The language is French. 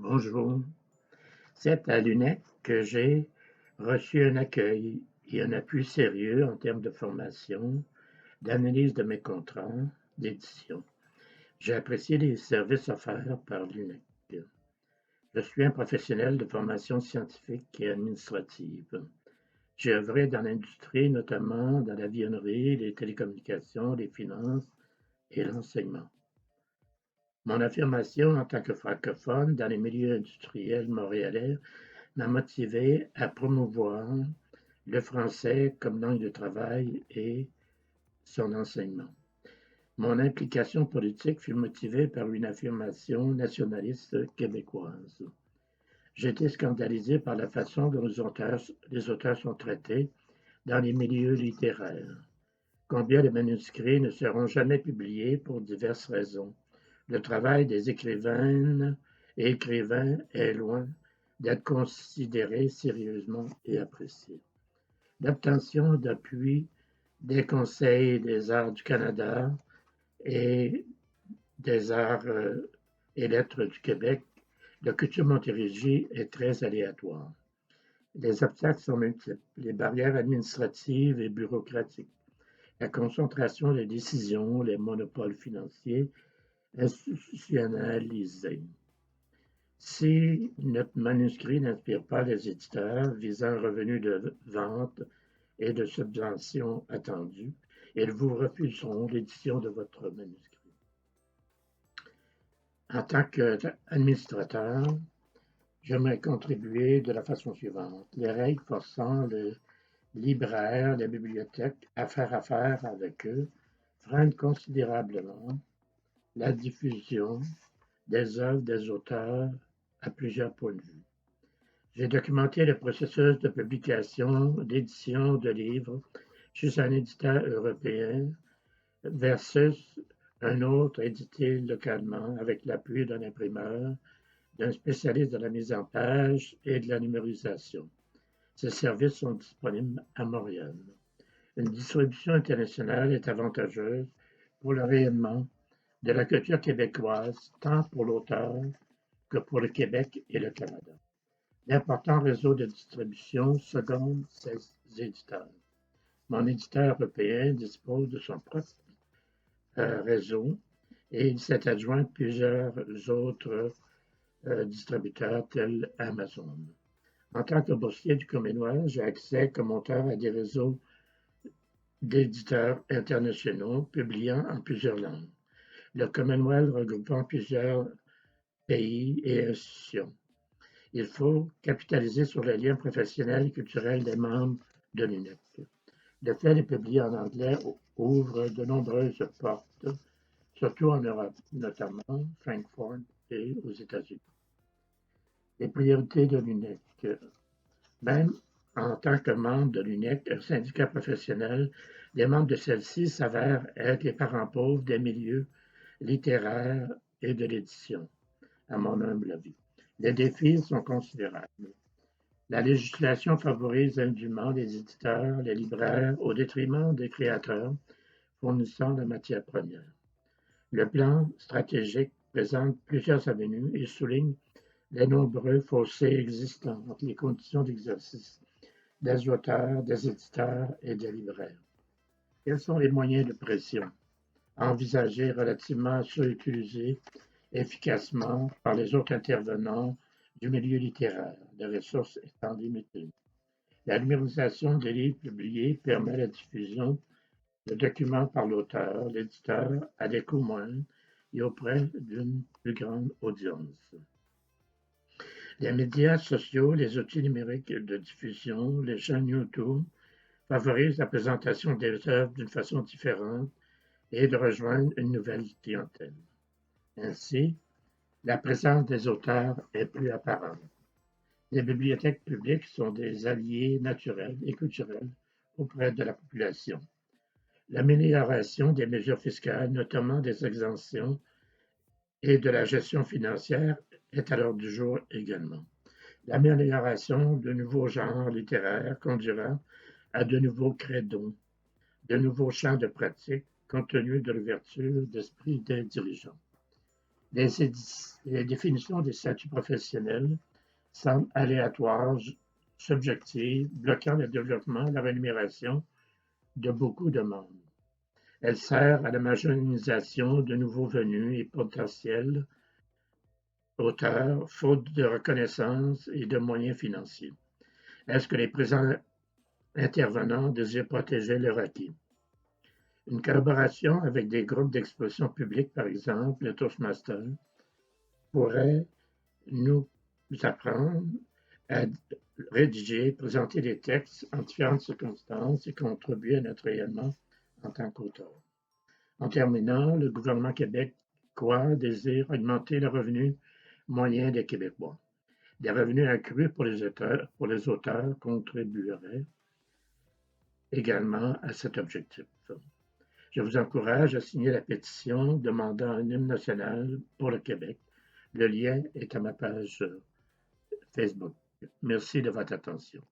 Bonjour. C'est à l'UNEC que j'ai reçu un accueil et un appui sérieux en termes de formation, d'analyse de mes contrats, d'édition. J'ai apprécié les services offerts par l'UNEC. Je suis un professionnel de formation scientifique et administrative. J'ai œuvré dans l'industrie, notamment dans l'avionnerie, les télécommunications, les finances et l'enseignement. Mon affirmation en tant que francophone dans les milieux industriels montréalais m'a motivé à promouvoir le français comme langue de travail et son enseignement. Mon implication politique fut motivée par une affirmation nationaliste québécoise. J'ai été scandalisé par la façon dont les auteurs sont traités dans les milieux littéraires. Combien de manuscrits ne seront jamais publiés pour diverses raisons. Le travail des écrivaines et écrivains est loin d'être considéré sérieusement et apprécié. L'obtention d'appui des conseils des arts du Canada et des arts et lettres du Québec, la culture Montérégie est très aléatoire. Les obstacles sont multiples, les barrières administratives et bureaucratiques, la concentration des décisions, les monopoles financiers institutionnalisés. Si notre manuscrit n'inspire pas les éditeurs visant un revenu de vente et de subventions attendues, ils vous refuseront l'édition de votre manuscrit. En tant qu'administrateur, j'aimerais contribuer de la façon suivante. Les règles forçant les libraires, les bibliothèques à faire affaire avec eux freinent considérablement la diffusion des œuvres des auteurs à plusieurs points de vue. J'ai documenté le processus de publication, d'édition de livres chez un éditeur européen versus un autre édité localement avec l'appui d'un imprimeur, d'un spécialiste de la mise en page et de la numérisation. Ces services sont disponibles à Montréal. Une distribution internationale est avantageuse pour le rayonnement de la culture québécoise, tant pour l'auteur que pour le Québec et le Canada. D'importants réseaux de distribution secondent ces éditeurs. Mon éditeur européen dispose de son propre réseau et il s'est adjoint plusieurs autres distributeurs tels Amazon. En tant que boursier du Commonwealth, j'ai accès comme auteur à des réseaux d'éditeurs internationaux publiant en plusieurs langues. Le Commonwealth regroupant plusieurs pays et institutions. Il faut capitaliser sur les liens professionnels et culturels des membres de l'UNEC. Le fait de publier en anglais ouvre de nombreuses portes, surtout en Europe, notamment Francfort et aux États-Unis. Les priorités de l'UNEC. Même en tant que membre de l'UNEC, un syndicat professionnel, les membres de celle-ci s'avèrent être les parents pauvres des milieux littéraires et de l'édition, à mon humble avis. Les défis sont considérables. La législation favorise indûment les éditeurs, les libraires, au détriment des créateurs fournissant la matière première. Le plan stratégique présente plusieurs avenues et souligne les nombreux fossés existants entre les conditions d'exercice des auteurs, des éditeurs et des libraires. Quels sont les moyens de pression envisagés relativement à ceux utilisés efficacement par les autres intervenants du milieu littéraire, les ressources étant limitées? La numérisation des livres publiés permet la diffusion de documents par l'auteur, l'éditeur, à des coûts moindres et auprès d'une plus grande audience. Les médias sociaux, les outils numériques de diffusion, les chaînes YouTube favorisent la présentation des œuvres d'une façon différente et de rejoindre une nouvelle clientèle. Ainsi, la présence des auteurs est plus apparente. Les bibliothèques publiques sont des alliés naturels et culturels auprès de la population. L'amélioration des mesures fiscales, notamment des exemptions et de la gestion financière, est à l'ordre du jour également. L'amélioration de nouveaux genres littéraires conduira à de nouveaux credos, de nouveaux champs de pratique, compte tenu de l'ouverture d'esprit des dirigeants. Les définitions des statuts professionnels semblent aléatoires, subjectives, bloquant le développement et la rémunération de beaucoup de membres. Elle sert à la marginalisation de nouveaux venus et potentiels auteurs, faute de reconnaissance et de moyens financiers. Est-ce que les présents intervenants désirent protéger leurs acquis? Une collaboration avec des groupes d'exposition publique, par exemple le Toastmaster, pourrait nous apprendre à rédiger, présenter des textes en différentes circonstances et contribuer à notre rayonnement en tant qu'auteur. En terminant, le gouvernement québécois désire augmenter le revenu moyen des Québécois. Des revenus accrus pour les auteurs contribueraient également à cet objectif. Je vous encourage à signer la pétition demandant un hymne national pour le Québec. Le lien est à ma page Facebook. Merci de votre attention.